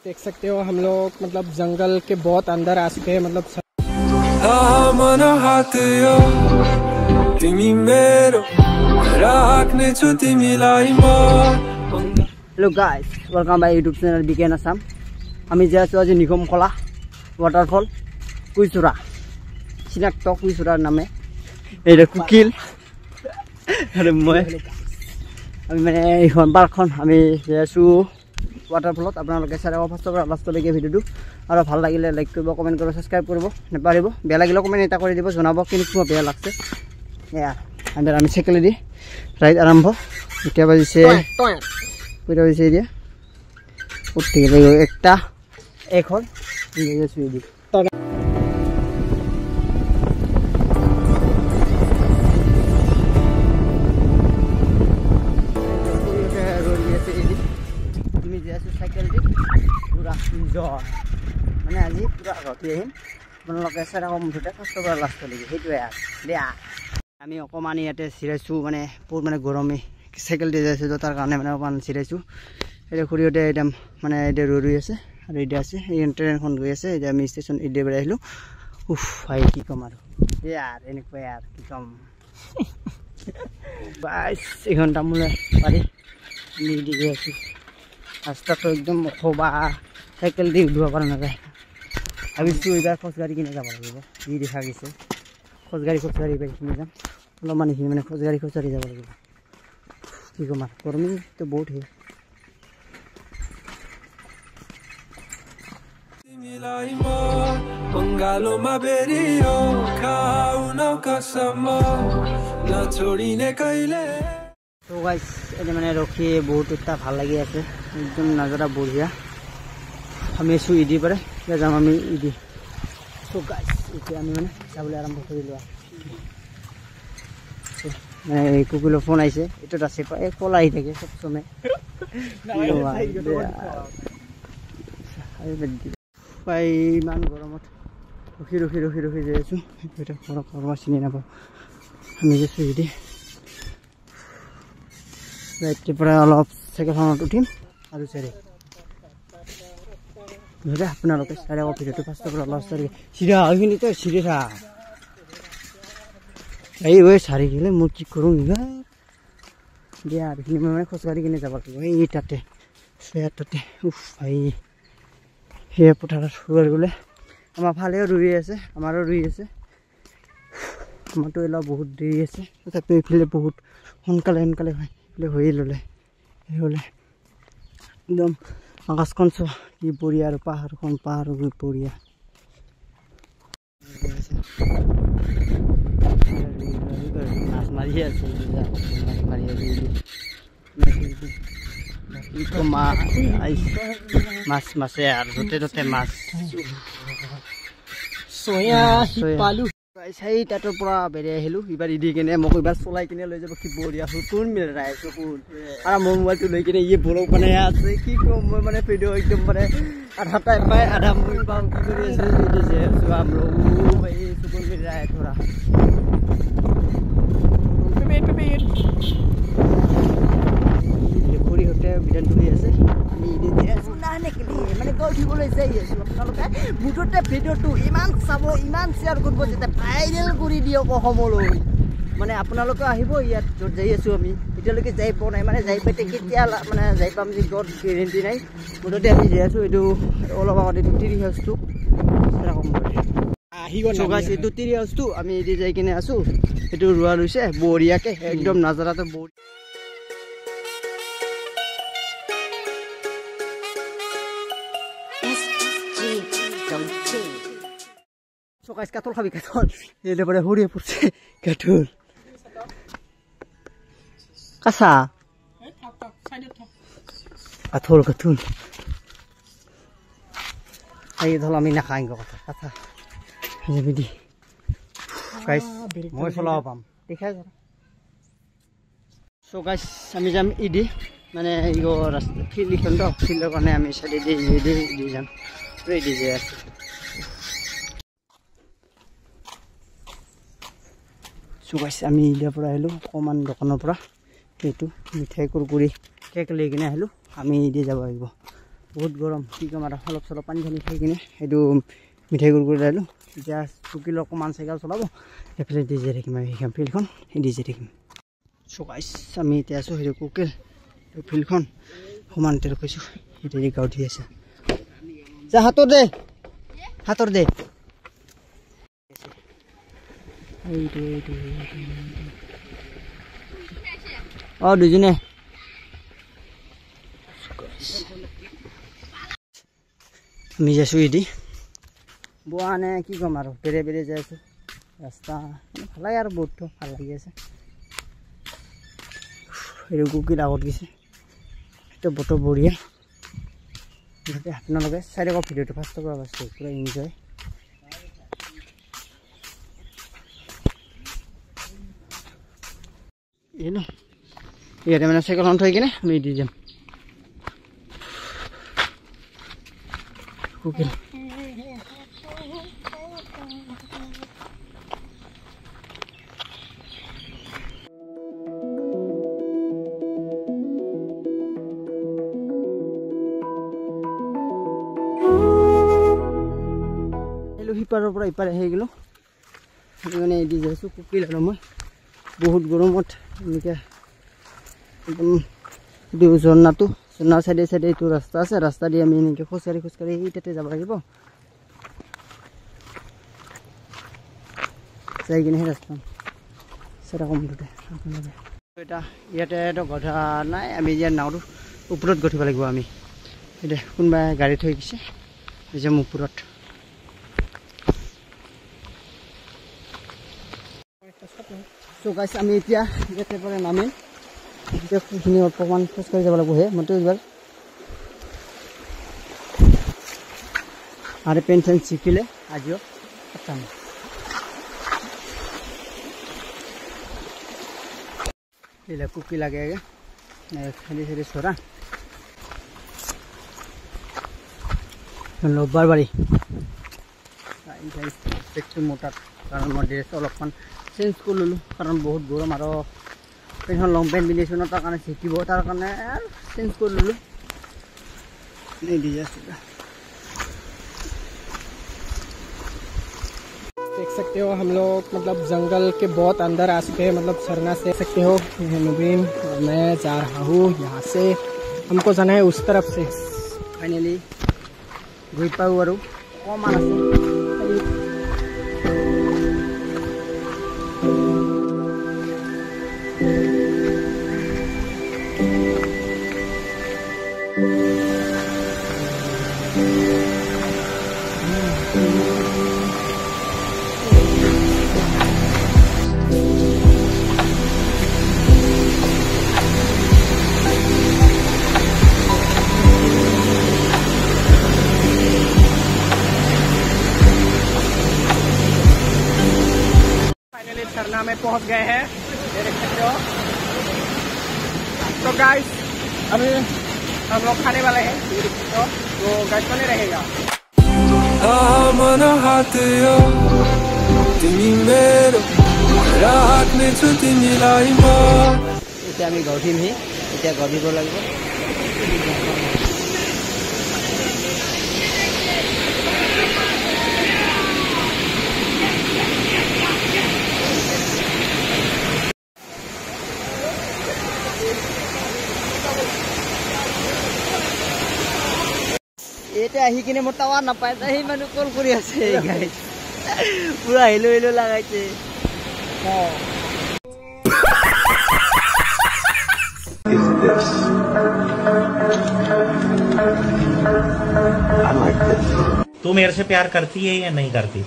देख सकते हो हम लोग मतलब जंगल के बहुत अंदर आ चुके हैं मतलब hello guys welcome by YouTube channel Biken Assam আমি যে আছো আজি নিগম কলা ওয়াটারফল কুইচুরা চিনাক্ত কুইচুরার নামে এটা কুকিল আরে মই আমি মানে এইখন পার্কখন আমি যে আছো ওয়াটারফলত আপোনালোকে চাই ফাৰ্ষ্টৰ পৰা লাষ্টলৈকে ভিডিওটো আৰু ভাল লাগিলে লাইক কৰিব কমেন্ট কৰিব সাবস্ক্ৰাইব কৰিব নেপাৰিব বেয়া লাগিলে কমেন্ট এটা কৰি দিব জনাব কেনেকুৱা বেয়া লাগছে ইয়া আমি সাইকেল দি ৰাইড আৰম্ভ এতিয়া বাজিছে কইটা বাজিছে এতিয়া উঠি গেল একটা এখন নিয়ে শুয়ে দি আমি যে আছো সাইকেল দি পুরা এনজয় মানে আজি পুরা রাতি আহিম আপোনালোকে চাই মুঠতে ফাৰ্ষ্টৰ পৰা লাষ্টলৈকে সেইটোৱে দিয়া আমি অকমান ইয়াতে চিৰাইছো মানে বহুত মানে গৰমে সাইকেল দি যাইছো তাৰ কাৰণে মানে অকমান চিৰাইছো এটা খুৰিয়তে একদম মানে এটা ৰৈ আছে আৰু এটা আছে এই ট্ৰেইনখন গৈ আছে এতিয়া আমি ষ্টেচন ইডে বেৰা আহিলো উফ ভাই কি কম আৰু ইয়াৰ এনেকুৱা ইয়াৰ কি কম বাইছ এঘণ্টা মোলে পাৰি আমি ইডে গৈ আছো ৰাস্তাটো একদম খবা সাইকেল দি উঠিব পৰা নাযায় ভাবিছোঁ এইবাৰ খোজগাড়ী কিনে যাব লাগিব যি দেখা গৈছে খোজগাড়ী পাই কিনে যাম অলপমান এইখিনি মানে খোজগাড়ী যাব লাগিব কি কম আৰু গৰমটো বহুত হে তো গাইস এনে মানে ৰখি বহুত এটা ভাল লাগি আছে একদম নজাৰা বঢ়িয়া আমি আছো ইডি পাৰে এতিয়া যাম আমি ইডি তো গাইস এতিয়া আমি মানে যাবলৈ আৰম্ভ কৰিলোঁ মানে কুকুলৰ ফোন আহিছে এইটোত আছে এই কল আহি থাকে চব সময় ইমান গৰমত ৰখি যাই আছো এটা ঘৰ চিনি নাপাওঁ আমি গৈছো ইডি ৰাতিৰ পৰা অলপ চাইকেলখনত উঠিম আৰু চাৰি আপোনালোকে চাই ভিডিঅ'টো ফাৰ্ষ্টৰ পৰা লাষ্টলৈকে চিধা এইখিনিতো চিধা এই ঐ চাৰি গেলে মই কি কৰোঁ এইবাৰ দিয়া আৰু এইখিনি মই মানে খোজকাঢ়ি কিনে যাব লাগিব এই তাতে উফ ভাই সেয়া পথাৰত ৰুই গ'লে আমাৰ ফালেও ৰুই আছে আমাৰো ৰুই আছে আমাৰতো এলা বহুত দেৰি আছে তথাপিও এইফালে বহুত সোনকালে হয় এইফালে হৈয়ে ল'লে একদম আকাশখন চোৱা কি বঢ়িয়া আৰু পাহাৰখন বঢ়িয়া মাছ মাৰি আছে মাছে আৰু য'তে মাছ চাৰিটাৰ পৰা বেৰি আহিলোঁ এইবাৰ ইদি কিনে মোক এইবাৰ চলাই কিনে লৈ যাব কি বঢ়িয়া কোন মিলাই আছো কোন আৰু মোৰ মোবাইলটো লৈ কিনে ইয়ে ব্লগ বনাই আছে কি কম মই মানে ভিডিঅ' একদম মানে আধা টাইম পাই আধা মই পাওঁ কি কৰি আছো ভাই চকুন মিলাই থোৰা খুৰীহঁতে বিধান তুলি আছে আমি ইদি দি আছো মানে গৈ উঠিবলৈ যাই আছো আপোনালোকে মুঠতে ভিডিঅ'টো ইমান চাব ইমান শ্বেয়াৰ কৰিব যাতে ভাইৰেল কৰি দিয়ক অসমলৈ মানে আপোনালোকে আহিব ইয়াত য'ত যাই আছো আমি এতিয়ালৈকে যাই পোৱা নাই মানে যাই পাইতে কেতিয়া মানে যাই পাম যে গড গেৰেণ্টি নাই মুঠতে আমি যাই আছো এইটো অলপ আগতে এইটো টিৰি হাউচটো এইটো টিৰি হাউচটো আমি এদি যাই কিনে আছো এইটো ৰোৱা লৈছে বঢ়িয়াকে একদম নাজাৰাটো বঢ়িয়া Guys, katul kami katul. Ini daripada huri purse katul. Kasa. Katul. Ayo thola mina kain ko kata. Ini bidi. Guys, mau follow pam. Dikhai jara. So guys, kami jam idi. Mane igo rasta field kondo field kone ami sadi di jam. Ready je. So guys, আমি ইডাৰ পৰা আহিলোঁ অকণমান দোকানৰ পৰা এইটো মিঠাই কুৰকুৰি cake লৈ কিনে আহিলোঁ আমি ইডি যাব লাগিব বহুত গৰম কি ক'ম আৰু অলপ চলপ পানী চানী খাই কিনে সেইটো মিঠাই গুড় কৰি দিলোঁ এতিয়া কুকিল অকণমান চাইকেল চলাব সেইফালে দি যাই থাকিম আমি সেইখন ফিল্ডখন দি যাই থাকিম চকাইছ আমি এতিয়া আছোঁ সেইটো কুকিল ফিল্ডখন সমানতে ৰখাইছোঁ সেইটো দি গাঁৱত আছে যা হাতৰ দে অঁ দুজনে আমি যাইছোঁ এদি বোৱা নে কি ক'ম আৰু বেৰে যাই আছোঁ ৰাস্তা ভাল লাগে আৰু বহুতটো ভাল লাগি আছে সেইটো কুকিল আগত গৈছে সেইটো বতৰ বঢ়িয়া আপোনালোকে চাই থাকক ভিডিঅ'টো ফাৰ্ষ্টৰ পৰা পাইছোঁ পূৰা এনজয় এই ন ইয়াতে মানে চাইকেলখন থৈ কিনে আমি দি যাম কুকিল সিপাৰৰ পৰা ইপাৰে আহি গ'লোঁ সেইটো মানে দি যাইছোঁ কুকিল আৰু মই বহুত গৰমত এনেকৈ একদম এইটো ঝৰ্ণাৰ চাইডে এইটো ৰাস্তা আছে ৰাস্তা দি আমি এনেকৈ খোজকাঢ়ি এই তাতে যাব লাগিব যাই কিনে সেই ৰাস্তা চাই থাকোঁ মুঠতে আপোনালোকে এটা ইয়াতেতো গধা নাই আমি ইয়াৰ নাওটো ওপৰত গঠিব লাগিব আমি এতিয়া কোনোবাই গাড়ী থৈ গৈছে যাম ওপৰত আমি এতিয়া ইয়াতে পৰা নামিম এতিয়া সেইখিনি অকণমান খোজকাঢ়ি যাব লাগিব মইতো এইবাৰ আৰু পেঞ্চন শিকিলে আজিও খতম এইবিলাক কুকি লাগে খেলি চৰা লব্বাৰ বাৰী মোটাত কাৰণ মই ড্ৰেছ অলপমান চেঞ্জ কৰি ল'লোঁ কাৰণ বহুত গৰম আৰু পেণ্টখন লং পেণ্ট পিন্ধিছোঁ ন তাৰ কাৰণে শিকিব তাৰ কাৰণে আৰু চেঞ্জ কৰি ল'লোঁ देख सकते हो हम लोग मतलब जंगल के बहुत अंदर आ चुके हैं मतलब झरना से देख सकते हो नवीन और मैं जा रहा हूँ यहाँ से हमको जाना है उस तरफ से फाइनली गई पाऊँ और कमान আছে झरना में पहुंच गए हैं देख सकते हो तो गाइस अभी हम लोग खाने वाले हैं तो गाइस बने रहेगा এতিয়া আমি গঢ়িমহি এতিয়া গঢ়িব লাগিব এটা আহি কিনে মোৰ টাৱাৰ নাপায় সেই মানুহ কল কৰি আছে গাইছ পুৰা হেলো হেলো লাগাইছে तू मेरे से प्यार करती है या नहीं करती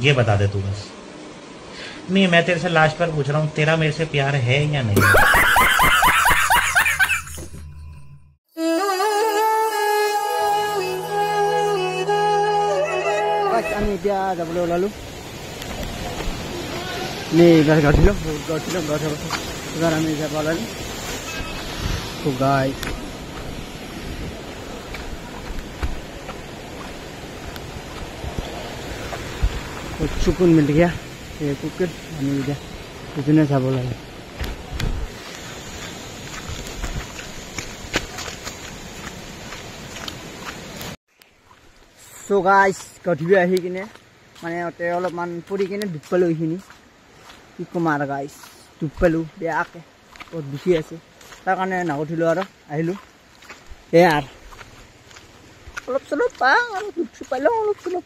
ये बता दे तू बस नहीं मैं तेरे से लास्ट पर पूछ रहा हूँ तेरा मेरे से प्यार है या नहीं আমি এতিয়া যাবলৈ ওলালোঁ এইবাৰ গঠিলোঁ এইবাৰ আমি যাব ওলালোঁ গাইছ सुकून मिल गया ये कुकर मिल गया इतने सब लगे সো গাইছ গধূলি আহি কিনে মানে অতে অলপমান পৰি কিনে দুখ পালোঁ এইখিনি কি ক'ম আৰু গাইছ দুখ পালোঁ বেয়াকৈ বহুত দুখি আছে তাৰ কাৰণে নাগঠিলোঁ আৰু আহিলোঁ এয়া আৰু অলপ চলপ পাওঁ আৰু দুখ পালোঁ অলপ চলপ